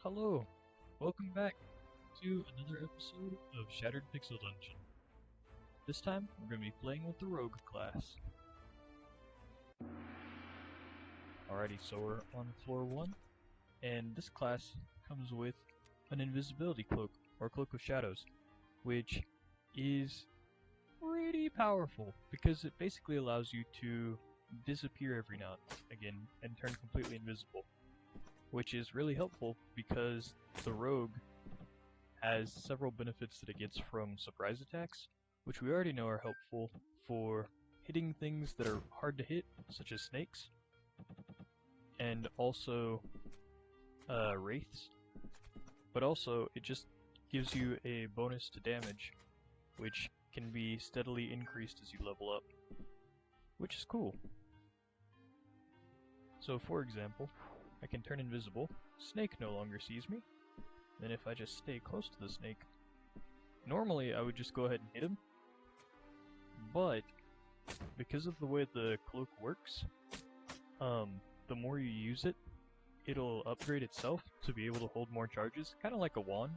Hello, welcome back to another episode of Shattered Pixel Dungeon. This time, we're going to be playing with the Rogue class. Alrighty, so we're on floor 1, and this class comes with an invisibility cloak, or cloak of shadows, which is pretty powerful, because it basically allows you to disappear every now and again, and turn completely invisible. Which is really helpful because the rogue has several benefits that it gets from surprise attacks, which we already know are helpful for hitting things that are hard to hit, such as snakes, and also wraiths, but also it just gives you a bonus to damage, which can be steadily increased as you level up, which is cool. So for example, I can turn invisible, snake no longer sees me, then if I just stay close to the snake, normally I would just go ahead and hit him, but because of the way the cloak works, the more you use it, it'll upgrade itself to be able to hold more charges, kind of like a wand,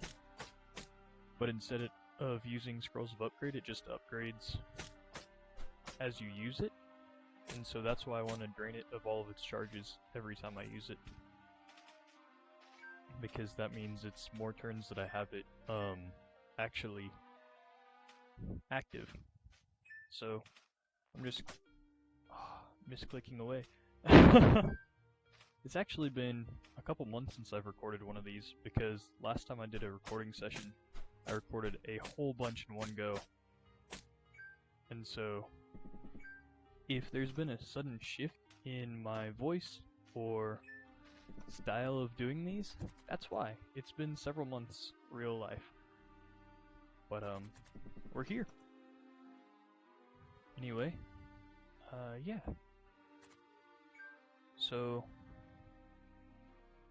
but instead of using scrolls of upgrade, it just upgrades as you use it. And so that's why I want to drain it of all of its charges every time I use it. Because that means it's more turns that I have it actually active. So I'm just misclicking away. It's actually been a couple months since I've recorded one of these, because last time I did a recording session, I recorded a whole bunch in one go. And so if there's been a sudden shift in my voice or style of doing these, that's why. It's been several months real life. But we're here. Anyway, yeah. So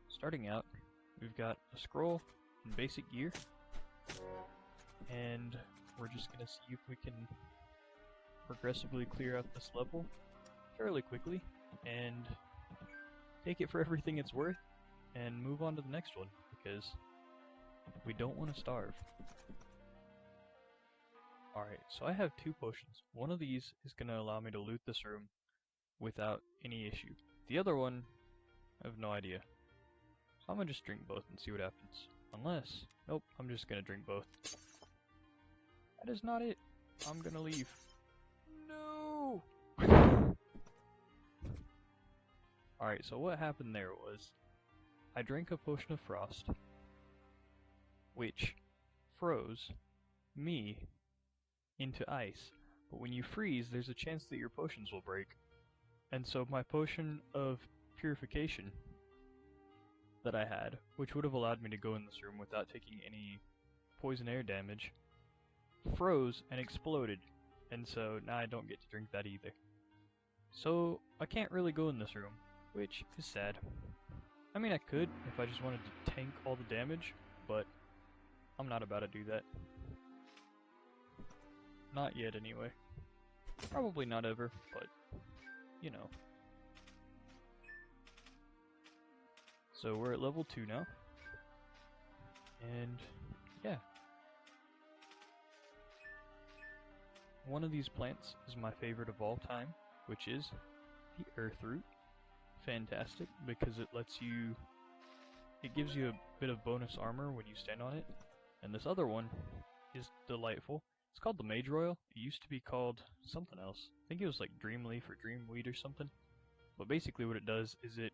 starting out, we've got a scroll and basic gear, and we're just gonna see if we can progressively clear out this level fairly quickly and take it for everything it's worth and move on to the next one, because we don't want to starve. Alright, so I have 2 potions. One of these is going to allow me to loot this room without any issue. The other one, I have no idea. So I'm going to just drink both and see what happens. Unless, nope, I'm just going to drink both. That is not it. I'm going to leave. No! Alright, so what happened there was, I drank a potion of frost, which froze me into ice. But when you freeze, there's a chance that your potions will break. And so my potion of purification that I had, which would have allowed me to go in this room without taking any poison air damage, froze and exploded. And so now I don't get to drink that either. So I can't really go in this room, which is sad. I mean, I could if I just wanted to tank all the damage, but I'm not about to do that. Not yet, anyway. Probably not ever, but, you know. So we're at level 2 now. And, yeah. One of these plants is my favorite of all time, which is the earth root. Fantastic, because it gives you a bit of bonus armor when you stand on it. And this other one is delightful. It's called the Mage Royal. It used to be called something else. I think it was like Dreamleaf or Dreamweed or something. But basically what it does is it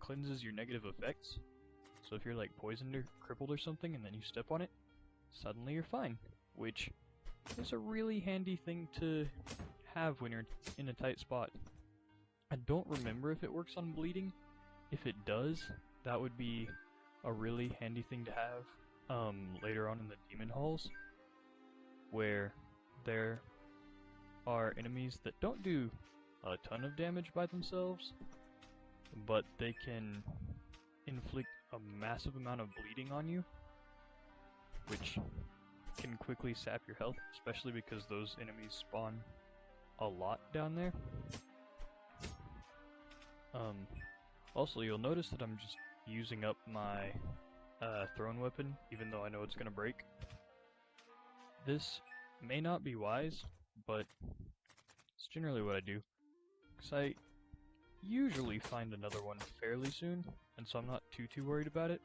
cleanses your negative effects. So if you're like poisoned or crippled or something and then you step on it, suddenly you're fine. Which is a really handy thing to have when you're in a tight spot. I don't remember if it works on bleeding. If it does, that would be a really handy thing to have later on in the demon halls, where there are enemies that don't do a ton of damage by themselves, but they can inflict a massive amount of bleeding on you, which can quickly sap your health, especially because those enemies spawn a lot down there. Also, you'll notice that I'm just using up my thrown weapon, even though I know it's gonna break. This may not be wise, but it's generally what I do, because I usually find another one fairly soon, and so I'm not too worried about it.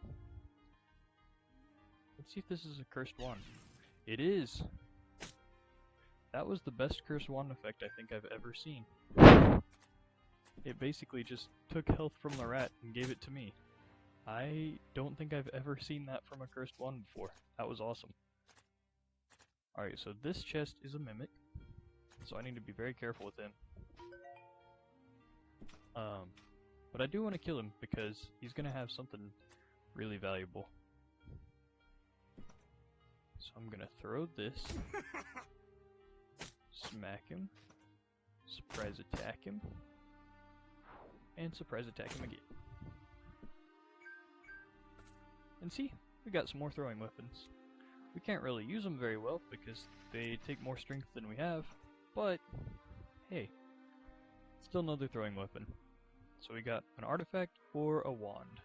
Let's see if this is a cursed wand. It is! That was the best cursed wand effect I think I've ever seen. It basically just took health from the rat and gave it to me. I don't think I've ever seen that from a cursed wand before. That was awesome. Alright, so this chest is a mimic, so I need to be very careful with him. But I do want to kill him because he's going to have something really valuable. So I'm going to throw this, smack him, surprise attack him, and surprise attack him again. And see, we got some more throwing weapons. We can't really use them very well because they take more strength than we have, but hey, still another throwing weapon. So we got an artifact or a wand.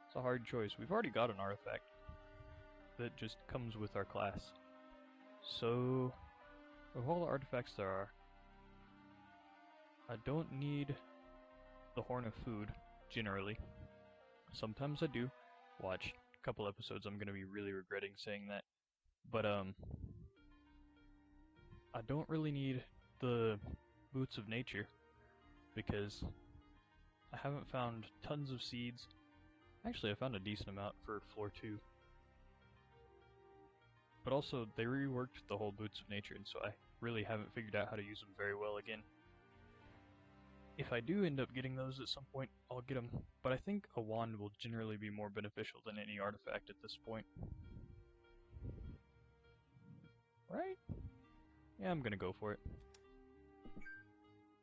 It's a hard choice. We've already got an artifact that just comes with our class. So, of all the artifacts there are, I don't need the Horn of Food, generally. Sometimes I do. Watch, a couple episodes I'm going to be really regretting saying that. But, I don't really need the Boots of Nature, because I haven't found tons of seeds. Actually, I found a decent amount for floor 2. But also, they reworked the whole Boots of Nature, and so I really haven't figured out how to use them very well again. If I do end up getting those at some point, I'll get them, but I think a wand will generally be more beneficial than any artifact at this point. Right? Yeah, I'm gonna go for it.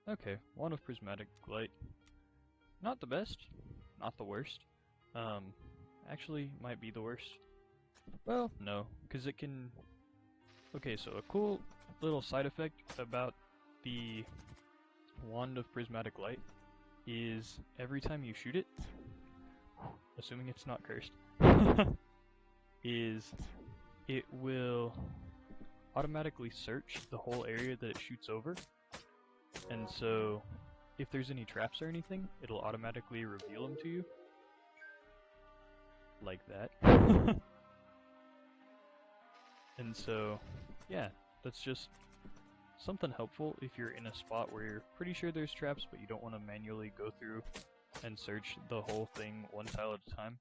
Okay, Wand of Prismatic Light. Not the best, not the worst. Actually, might be the worst. Well, no, because it can... Okay, so a cool little side effect about the Wand of Prismatic Light is every time you shoot it, assuming it's not cursed, is it will automatically search the whole area that it shoots over, and so if there's any traps or anything, it'll automatically reveal them to you. Like that. And so, yeah, that's just something helpful if you're in a spot where you're pretty sure there's traps, but you don't want to manually go through and search the whole thing one tile at a time.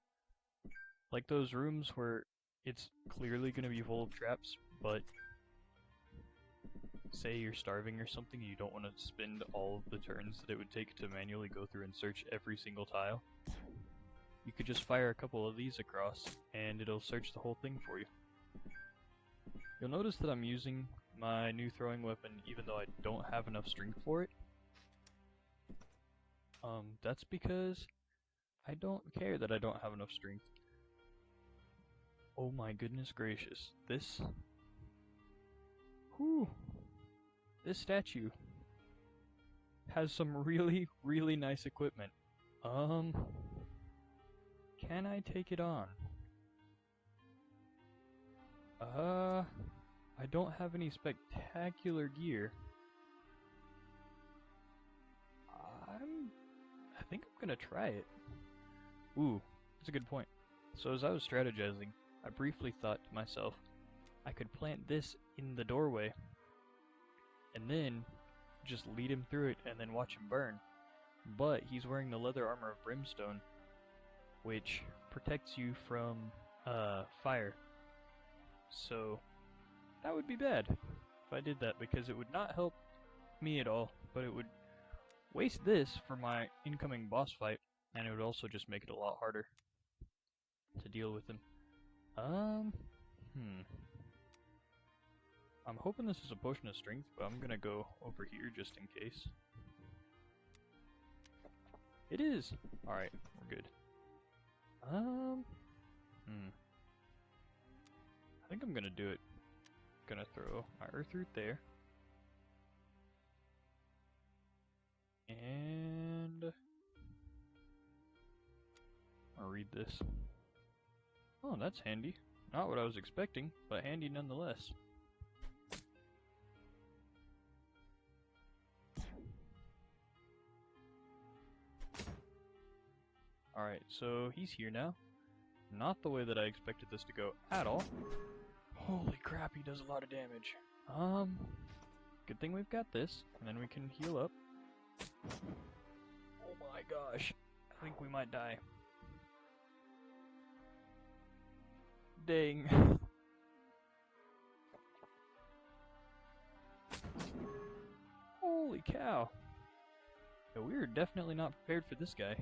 Like those rooms where it's clearly going to be full of traps, but say you're starving or something and you don't want to spend all of the turns that it would take to manually go through and search every single tile. You could just fire a couple of these across and it'll search the whole thing for you. You'll notice that I'm using my new throwing weapon even though I don't have enough strength for it. That's because I don't care that I don't have enough strength. Oh my goodness gracious, this statue has some really nice equipment. Can I take it on? I don't have any spectacular gear. I think I'm gonna try it. Ooh, that's a good point. So as I was strategizing, I briefly thought to myself, I could plant this in the doorway, and then just lead him through it and then watch him burn. But he's wearing the leather armor of brimstone, which protects you from fire. So that would be bad if I did that, because it would not help me at all, but it would waste this for my incoming boss fight, and it would also just make it a lot harder to deal with him. I'm hoping this is a potion of strength, but I'm gonna go over here just in case. It is! Alright, we're good. I think I'm gonna do it. Gonna throw my earth root there. And read this. Oh, that's handy. Not what I was expecting, but handy nonetheless. Alright, so he's here now. Not the way that I expected this to go at all. Holy crap, he does a lot of damage. Good thing we've got this, and then we can heal up. Oh my gosh, I think we might die. Dang. Holy cow. Yeah, we were definitely not prepared for this guy.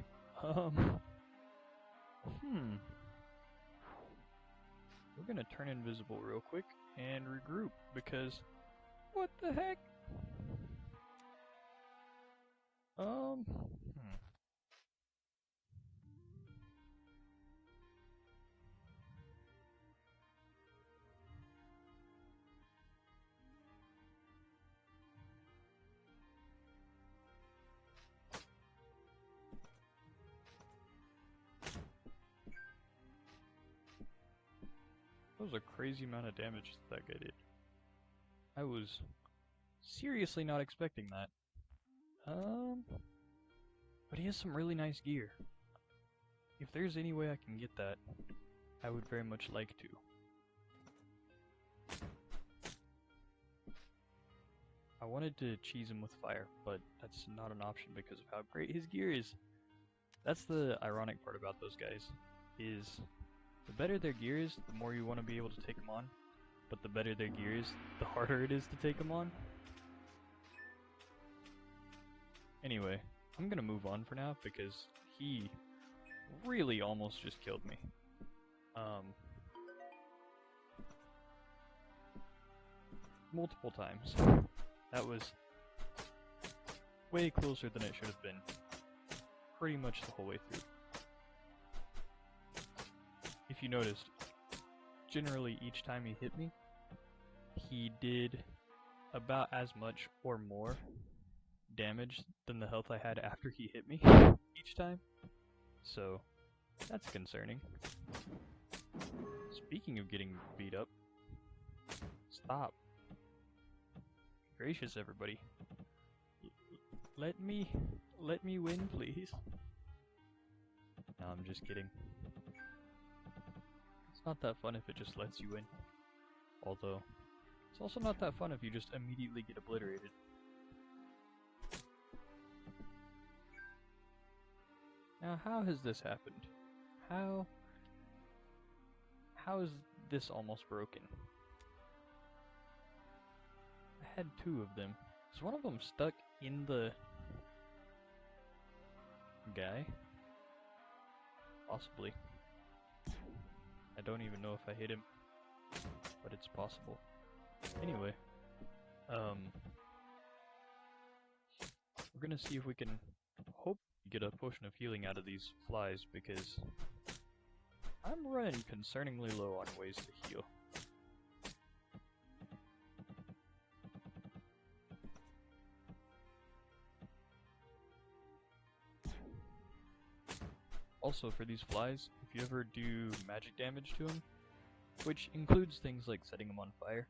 We're gonna turn invisible real quick and regroup because what the heck? That was a crazy amount of damage that guy did. I was seriously not expecting that. But he has some really nice gear. If there's any way I can get that, I would very much like to. I wanted to cheese him with fire, but that's not an option because of how great his gear is. That's the ironic part about those guys, is the better their gear is, the more you want to be able to take them on, but the better their gear is, the harder it is to take them on. Anyway, I'm gonna move on for now because he really almost just killed me. Multiple times. That was way closer than it should have been. Pretty much the whole way through. If you noticed, generally each time he hit me, he did about as much or more damage than the health I had after he hit me each time. So, that's concerning. Speaking of getting beat up, stop. Gracious, everybody. Let me win, please. No, I'm just kidding. It's not that fun if it just lets you win. Although, it's also not that fun if you just immediately get obliterated. Now, how has this happened? How is this almost broken? I had two of them. Is one of them stuck in the guy? Possibly. I don't even know if I hit him, but it's possible. Anyway, we're gonna see if we can hope get a potion of healing out of these flies, because I'm running concerningly low on ways to heal. Also, for these flies, if you ever do magic damage to them, which includes things like setting them on fire,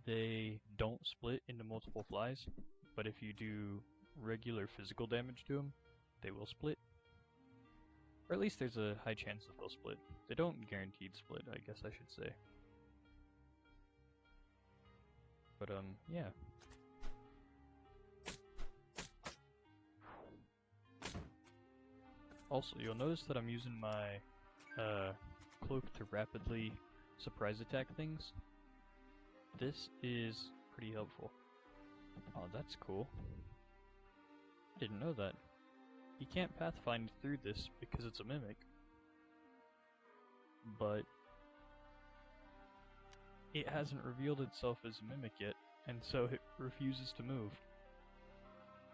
they don't split into multiple flies, but if you do regular physical damage to them, they will split. Or at least there's a high chance that they'll split. They don't guaranteed split, I guess I should say. But yeah. Also, you'll notice that I'm using my cloak to rapidly surprise attack things. This is pretty helpful. Oh, that's cool. I didn't know that. You can't pathfind through this because it's a mimic. But it hasn't revealed itself as a mimic yet, and so it refuses to move.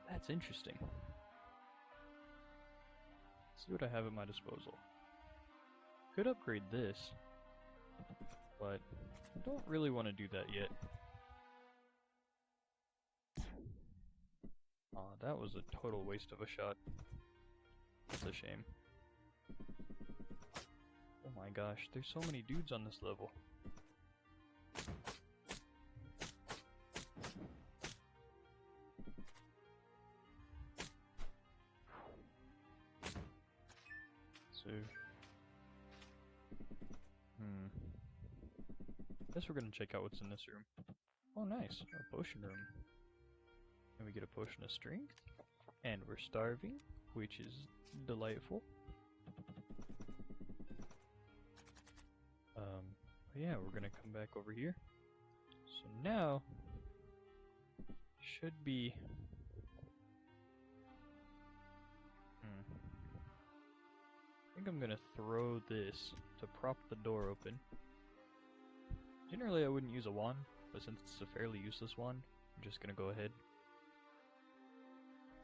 That's interesting. Let's see what I have at my disposal. Could upgrade this, but I don't really want to do that yet. Aw, that was a total waste of a shot. That's a shame. Oh my gosh, there's so many dudes on this level. So, guess we're gonna check out what's in this room. Oh nice, a potion room. And we get a potion of strength, and we're starving, which is delightful. But yeah, we're gonna come back over here. So now, should be... I think I'm gonna throw this to prop the door open. Generally I wouldn't use a wand, but since it's a fairly useless wand, I'm just gonna go ahead.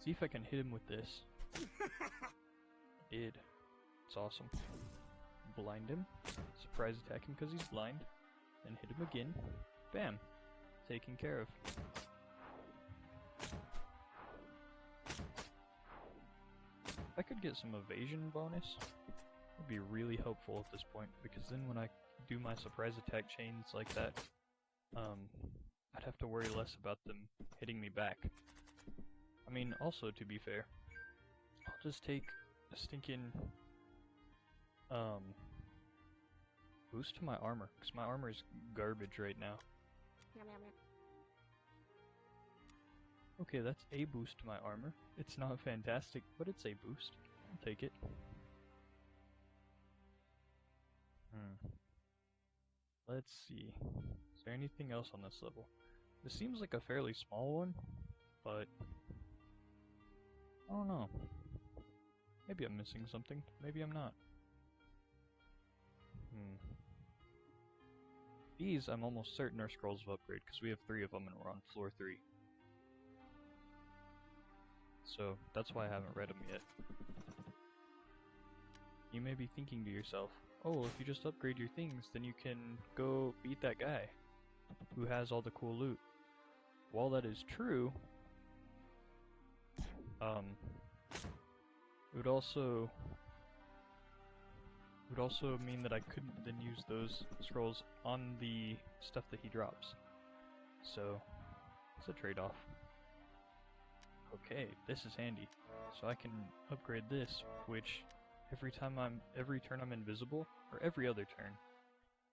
See if I can hit him with this. I did. It's awesome. Blind him. Surprise attack him because he's blind. Then hit him again. Bam! Taken care of. If I could get some evasion bonus, it would be really helpful at this point, because then when I do my surprise attack chains like that, I'd have to worry less about them hitting me back. I mean, also, to be fair, I'll just take a stinking, boost to my armor, because my armor is garbage right now. Okay, that's a boost to my armor. It's not fantastic, but it's a boost. I'll take it. Let's see. Is there anything else on this level? This seems like a fairly small one, but I don't know. Maybe I'm missing something. Maybe I'm not. These, I'm almost certain, are scrolls of upgrade, because we have 3 of them and we're on floor 3. So, that's why I haven't read them yet. You may be thinking to yourself, oh, if you just upgrade your things, then you can go beat that guy who has all the cool loot. While that is true, it would also mean that I couldn't then use those scrolls on the stuff that he drops. So, it's a trade-off. Okay, this is handy. So I can upgrade this, which every turn I'm invisible, or every other turn,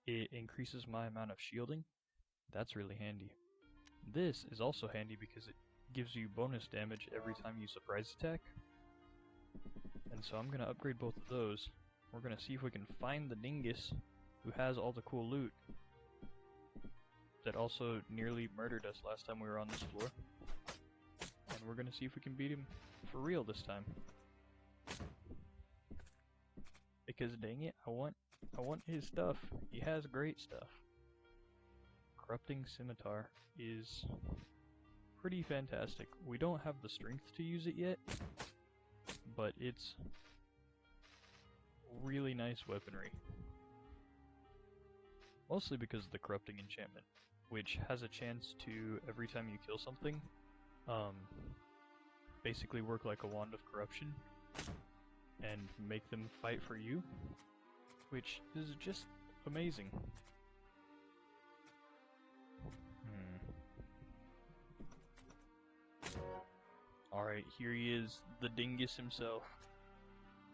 it increases my amount of shielding. That's really handy. This is also handy because it gives you bonus damage every time you surprise attack. And so I'm gonna upgrade both of those. We're gonna see if we can find the dingus who has all the cool loot that also nearly murdered us last time we were on this floor. And we're gonna see if we can beat him for real this time. Because dang it, I want his stuff. He has great stuff. Corrupting Scimitar is pretty fantastic. We don't have the strength to use it yet, but it's really nice weaponry. Mostly because of the corrupting enchantment, which has a chance to, every time you kill something, basically work like a wand of corruption and make them fight for you, which is just amazing. Alright, here he is, the dingus himself.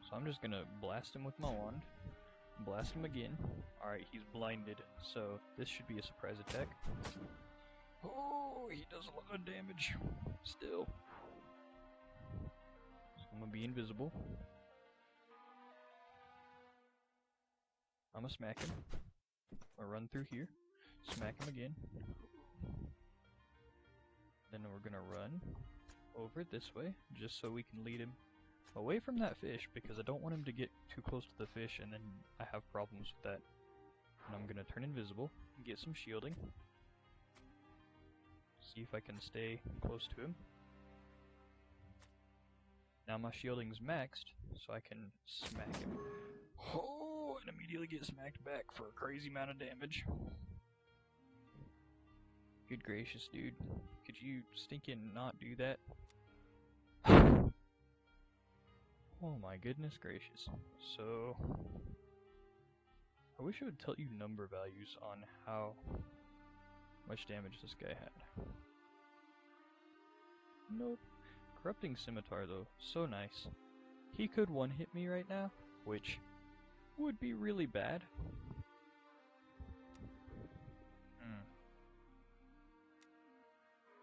So I'm just gonna blast him with my wand. Blast him again. Alright, he's blinded, so this should be a surprise attack. Oh, he does a lot of damage. Still. So I'm gonna be invisible. I'm gonna smack him. I'm gonna run through here. Smack him again. Then we're gonna run over this way, just so we can lead him away from that fish, because I don't want him to get too close to the fish and then I have problems with that. And I'm gonna turn invisible and get some shielding. See if I can stay close to him. Now my shielding's maxed, so I can smack him. Oh, and immediately get smacked back for a crazy amount of damage. Good gracious, dude. Could you stinking not do that? Oh my goodness gracious. So, I wish it would tell you number values on how much damage this guy had. Nope. Corrupting Scimitar though, so nice. He could one-hit me right now, which would be really bad.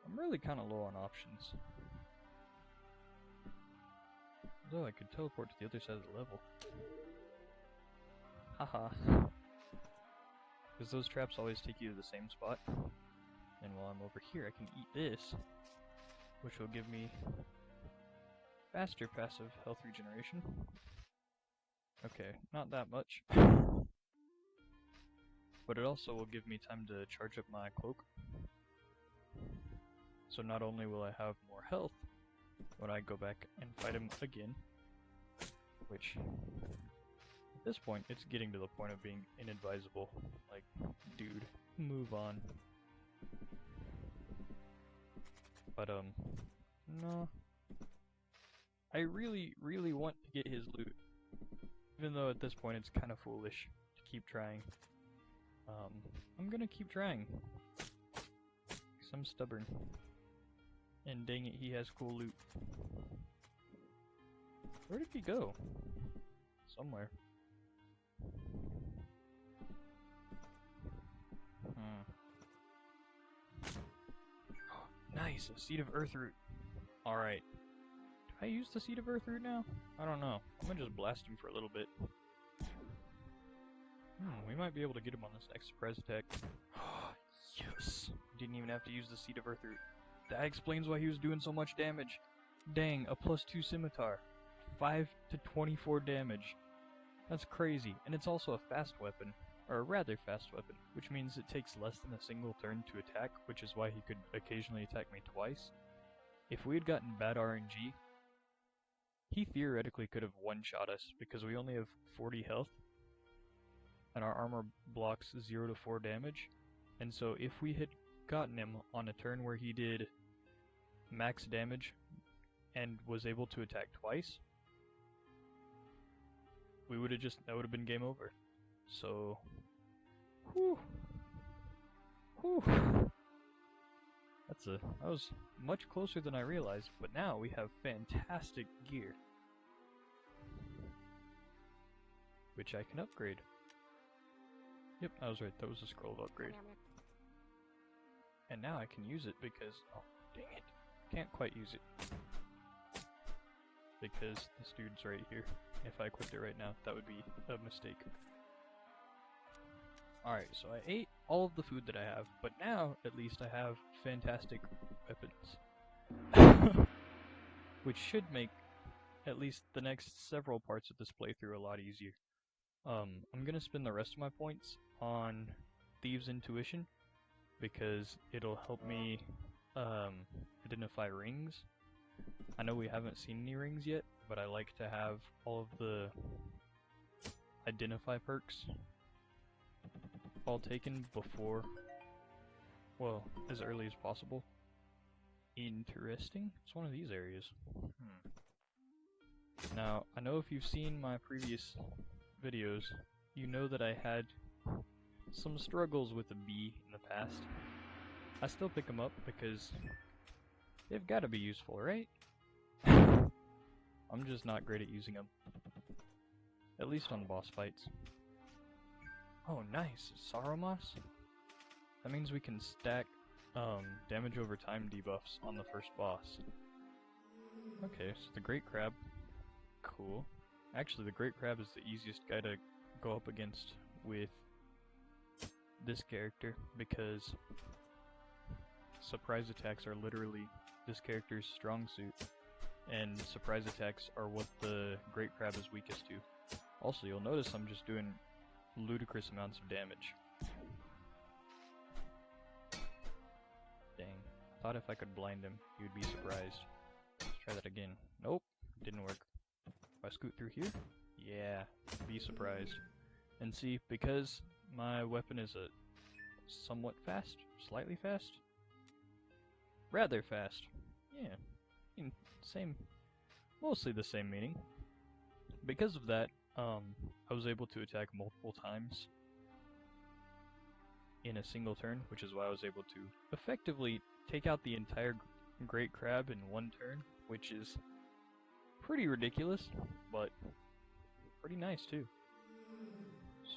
I'm really kind of low on options. Though I could teleport to the other side of the level. Haha. Because those traps always take you to the same spot. And while I'm over here, I can eat this, which will give me faster passive health regeneration. Okay, not that much. But it also will give me time to charge up my cloak. So not only will I have more health when I go back and fight him again, which at this point it's getting to the point of being inadvisable. Like, dude, move on. But no. I really, really want to get his loot. Even though at this point it's kind of foolish to keep trying. I'm gonna keep trying. 'Cause I'm stubborn. And dang it, he has cool loot. Where did he go? Somewhere. Nice, a Seed of Earthroot. Alright. Do I use the Seed of Earthroot now? I don't know. I'm gonna just blast him for a little bit. We might be able to get him on this next surprise attack. Yes! Didn't even have to use the Seed of Earthroot. That explains why he was doing so much damage. Dang, a +2 scimitar. 5 to 24 damage. That's crazy. And it's also a fast weapon. Or a rather fast weapon, which means it takes less than a single turn to attack, which is why he could occasionally attack me twice. If we had gotten bad RNG, he theoretically could have one-shot us, because we only have 40 health, and our armor blocks 0 to 4 damage, and so if we had gotten him on a turn where he did max damage and was able to attack twice, that would have been game over. So, whew. That was much closer than I realized, but now we have fantastic gear, which I can upgrade. Yep, I was right, that was a scroll of upgrade. And now I can use it because, oh, dang it, can't quite use it. Because this dude's right here. If I equipped it right now, that would be a mistake. Alright, so I ate all of the food that I have, but now, at least, I have fantastic weapons. Which should make at least the next several parts of this playthrough a lot easier. I'm gonna spend the rest of my points on Thieves' Intuition, because it'll help me identify rings. I know we haven't seen any rings yet, but I like to have all of the identify perks all taken before, well, as early as possible. Interesting. It's one of these areas. Now, I know if you've seen my previous videos, you know that I had some struggles with a bee in the past. I still pick them up because they've got to be useful, right? I'm just not great at using them. At least on boss fights. Oh, nice. Sarumas? That means we can stack damage over time debuffs on the first boss. Okay, so the Great Crab. Cool. Actually, the Great Crab is the easiest guy to go up against with this character, because surprise attacks are literally this character's strong suit, and surprise attacks are what the Great Crab is weakest to. Also, you'll notice I'm just doing ludicrous amounts of damage. Dang. I thought if I could blind him, he would be surprised. Let's try that again. Nope, didn't work. If I scoot through here, yeah, be surprised. And see, because my weapon is a somewhat fast, slightly fast, rather fast, yeah, mostly the same meaning. Because of that, I was able to attack multiple times in a single turn, which is why I was able to effectively take out the entire great crab in one turn, which is pretty ridiculous, but pretty nice too.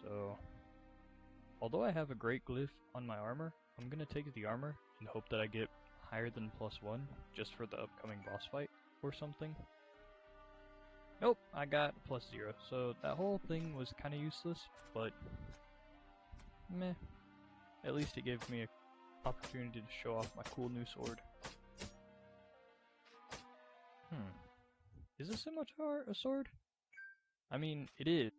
So, although I have a great glyph on my armor, I'm gonna take the armor and hope that I get higher than +1 just for the upcoming boss fight or something. Nope, I got +0, so that whole thing was kinda useless, but meh. At least it gave me an opportunity to show off my cool new sword. Is a scimitar a sword? I mean, it is,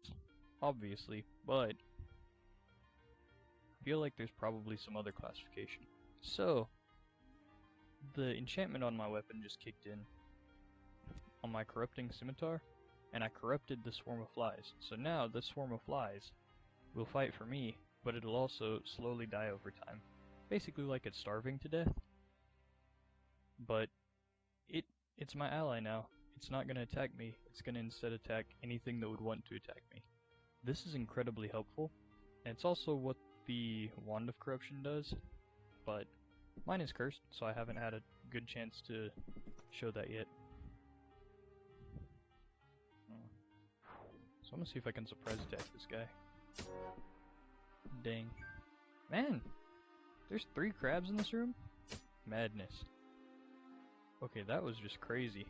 obviously, but I feel like there's probably some other classification. So, the enchantment on my weapon just kicked in on my corrupting scimitar, and I corrupted the swarm of flies. So now the swarm of flies will fight for me, but it'll also slowly die over time. Basically like it's starving to death. But it's my ally now. It's not going to attack me, it's going to instead attack anything that would want to attack me. This is incredibly helpful, and it's also what the Wand of Corruption does, but mine is cursed, so I haven't had a good chance to show that yet. So I'm gonna see if I can surprise attack this guy. Dang. Man! There's 3 crabs in this room? Madness. Okay, that was just crazy.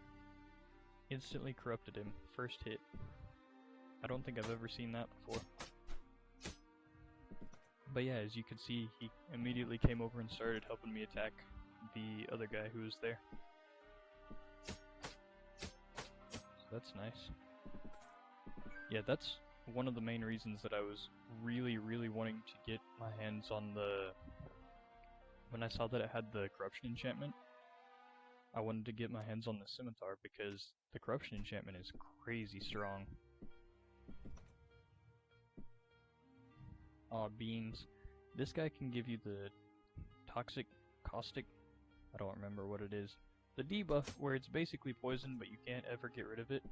Instantly corrupted him. First hit. I don't think I've ever seen that before. But yeah, as you can see, he immediately came over and started helping me attack the other guy who was there. So that's nice. Yeah, that's one of the main reasons that I was really wanting to get my hands on the... When I saw that it had the corruption enchantment, I wanted to get my hands on the scimitar because the corruption enchantment is crazy strong. Aw, beans. This guy can give you the toxic, caustic, I don't remember what it is. The debuff where it's basically poison but you can't ever get rid of it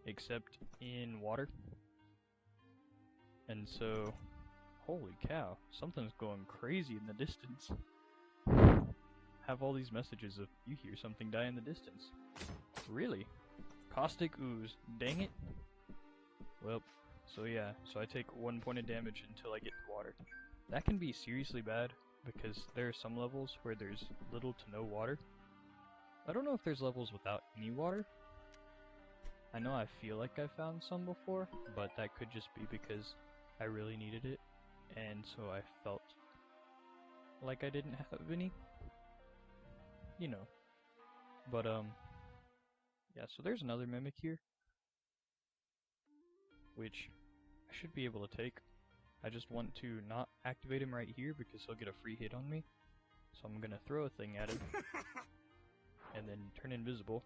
except in water. And so, holy cow, something's going crazy in the distance. Have all these messages of, you hear something die in the distance. Really? Caustic ooze, dang it. Well, so yeah, so I take 1 point of damage until I get to water. That can be seriously bad, because there are some levels where there's little to no water. I don't know if there's levels without any water. I know I feel like I found some before, but that could just be because I really needed it, and so I felt like I didn't have any. You know. But, yeah, so there's another mimic here, which I should be able to take. I just want to not activate him right here because he'll get a free hit on me. So I'm gonna throw a thing at him, and then turn invisible,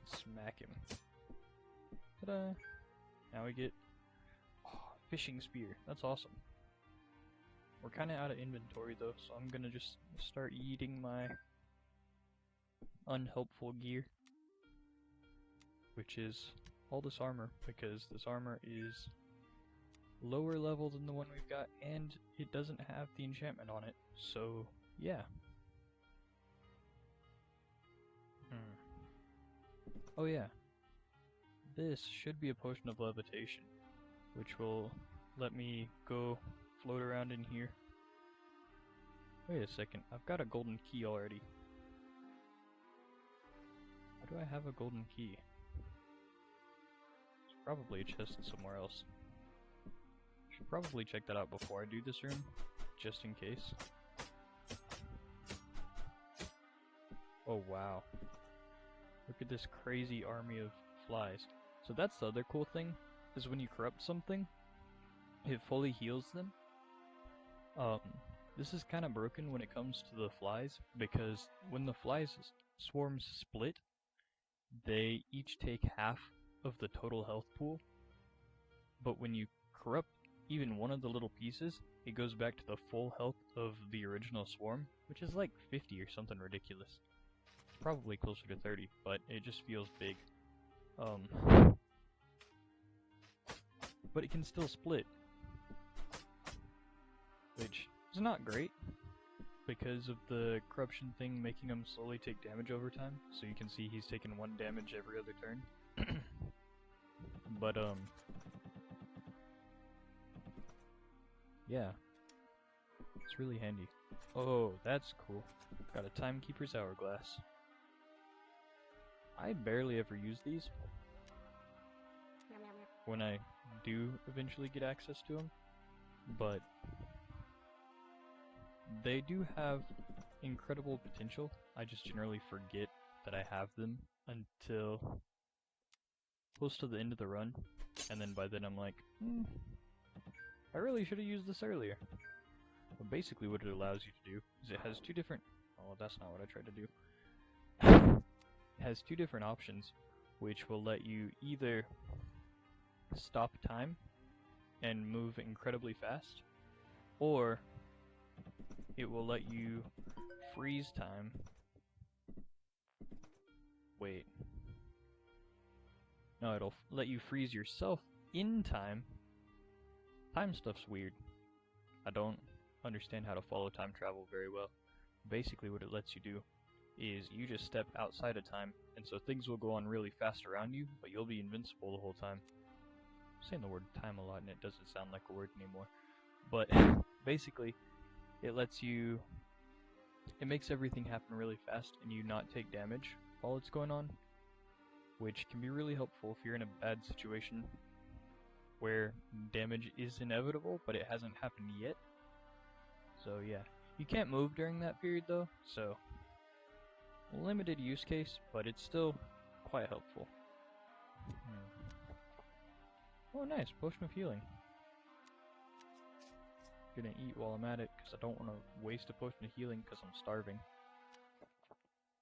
smack him. Ta-da! Now we get fishing spear. That's awesome. We're kinda out of inventory though, so I'm gonna just start eating my unhelpful gear, which is all this armor, because this armor is lower level than the one we've got, and it doesn't have the enchantment on it, so yeah. Oh yeah, this should be a potion of levitation, which will let me go float around in here. Wait a second, I've got a golden key already. Why do I have a golden key? It's probably a chest somewhere else. Should probably check that out before I do this room, just in case. Oh wow. Look at this crazy army of flies. So that's the other cool thing, is when you corrupt something, it fully heals them. This is kind of broken when it comes to the flies, because when the flies swarms split, they each take half of the total health pool, but when you corrupt even one of the little pieces, it goes back to the full health of the original swarm, which is like 50 or something ridiculous. It's probably closer to 30, but it just feels big. But it can still split, which is not great, because of the corruption thing making him slowly take damage over time. So you can see he's taking 1 damage every other turn. But yeah, it's really handy. Oh, that's cool. Got a Timekeeper's Hourglass. I barely ever use these when I do eventually get access to them, but they do have incredible potential. I just generally forget that I have them until close to the end of the run, and then by then I'm like, I really should have used this earlier. But basically what it allows you to do is it has 2 different... Oh, that's not what I tried to do. It has 2 different options, which will let you either stop time and move incredibly fast, or it will let you freeze time. Wait. No, it'll let you freeze yourself in time. Time stuff's weird. I don't understand how to follow time travel very well. Basically what it lets you do is you just step outside of time, and so things will go on really fast around you, but you'll be invincible the whole time. I'm saying the word time a lot and it doesn't sound like a word anymore. But basically, it lets you... It makes everything happen really fast and you not take damage while it's going on, which can be really helpful if you're in a bad situation where damage is inevitable, but it hasn't happened yet. So yeah, you can't move during that period though, so limited use case, but it's still quite helpful. Oh nice, Potion of Healing. Gonna eat while I'm at it, because I don't want to waste a Potion of Healing because I'm starving.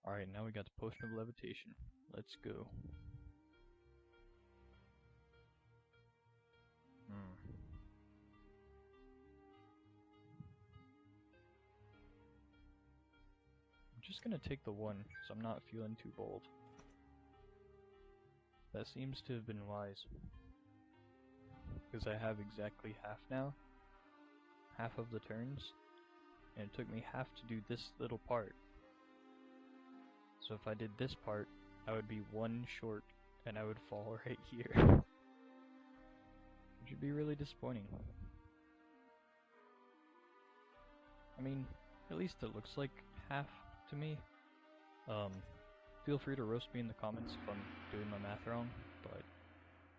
Alright, now we got the Potion of Levitation. Let's go. I'm just gonna take the 1, so I'm not feeling too bold. That seems to have been wise. Because I have exactly half now. Half of the turns. And it took me half to do this little part. So if I did this part, I would be 1 short, and I would fall right here. Which would be really disappointing. I mean, at least it looks like half to me. Feel free to roast me in the comments if I'm doing my math wrong, but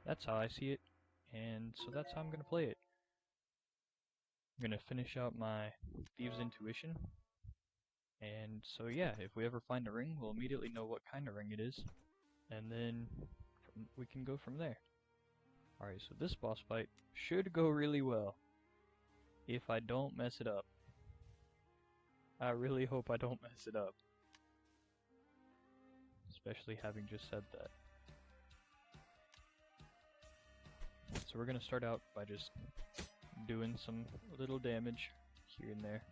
that's how I see it, and so that's how I'm going to play it. I'm going to finish out my Thieves' Intuition, and so yeah, if we ever find a ring, we'll immediately know what kind of ring it is, and then we can go from there. Alright, so this boss fight should go really well, if I don't mess it up. I really hope I don't mess it up. Especially having just said that. So we're gonna start out by just doing some little damage here and there.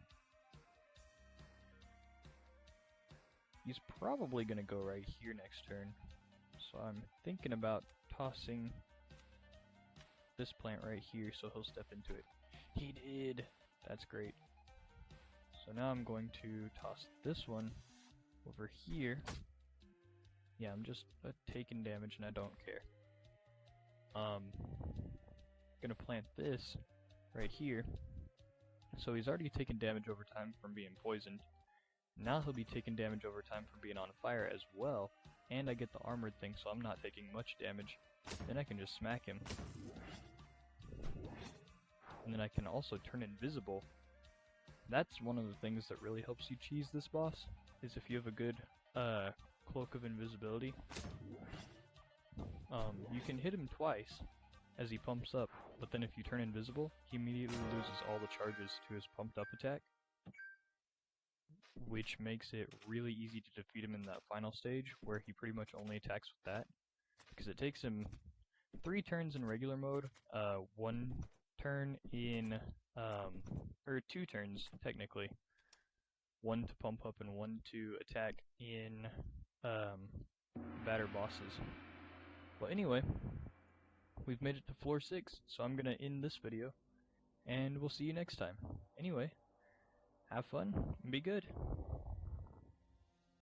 He's probably gonna go right here next turn. So I'm thinking about tossing this plant right here so he'll step into it. He did! That's great. So now I'm going to toss this one over here. Yeah, I'm just taking damage and I don't care. Gonna plant this right here. So he's already taken damage over time from being poisoned. Now he'll be taking damage over time from being on fire as well. And I get the armored thing, so I'm not taking much damage. Then I can just smack him. And then I can also turn invisible. That's one of the things that really helps you cheese this boss, is if you have a good Cloak of Invisibility. You can hit him twice as he pumps up, but then if you turn invisible, he immediately loses all the charges to his pumped up attack, which makes it really easy to defeat him in that final stage, where he pretty much only attacks with that, because it takes him 3 turns in regular mode, 1 turn in, or 2 turns technically, 1 to pump up and 1 to attack in batter bosses. But anyway, we've made it to floor 6, so I'm gonna end this video, and we'll see you next time. Anyway, have fun, and be good.